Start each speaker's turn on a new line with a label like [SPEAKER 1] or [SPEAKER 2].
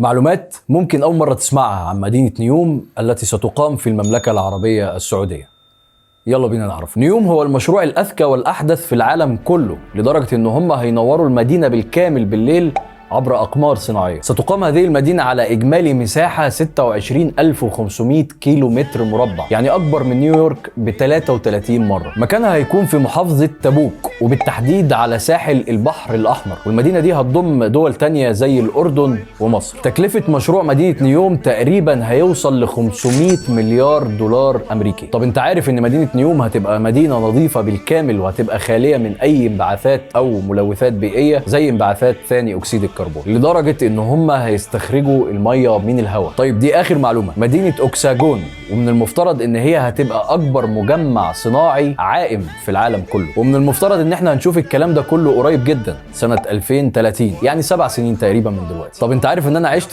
[SPEAKER 1] معلومات ممكن أول مرة تسمعها عن مدينة نيوم التي ستقام في المملكة العربية السعودية. يلا بينا نعرف. نيوم هو المشروع الأذكى والأحدث في العالم كله، لدرجة إن هم هينوروا المدينة بالكامل بالليل عبر أقمار صناعية. ستقام هذه المدينة على إجمالي مساحة 26500 كيلو متر مربع، يعني أكبر من نيويورك ب 33 مرة. مكانها هيكون في محافظة تبوك، وبالتحديد على ساحل البحر الأحمر، والمدينة دي هتضم دول تانية زي الأردن ومصر. تكلفة مشروع مدينة نيوم تقريبا هيوصل ل 500 مليار دولار أمريكي. طب أنت عارف إن مدينة نيوم هتبقى مدينة نظيفة بالكامل، وهتبقى خالية من أي انبعاثات أو ملوثات بيئية زي انبعاثات ثاني أكسيد الكربون، لدرجة ان هم هيستخرجوا المية من الهواء. طيب دي اخر معلومة. مدينة اوكساجون، ومن المفترض ان هي هتبقى اكبر مجمع صناعي عائم في العالم كله، ومن المفترض ان احنا هنشوف الكلام ده كله قريب جدا سنة 2030، يعني 7 سنين تقريبا من دلوقتي. طب انت عارف ان انا عشت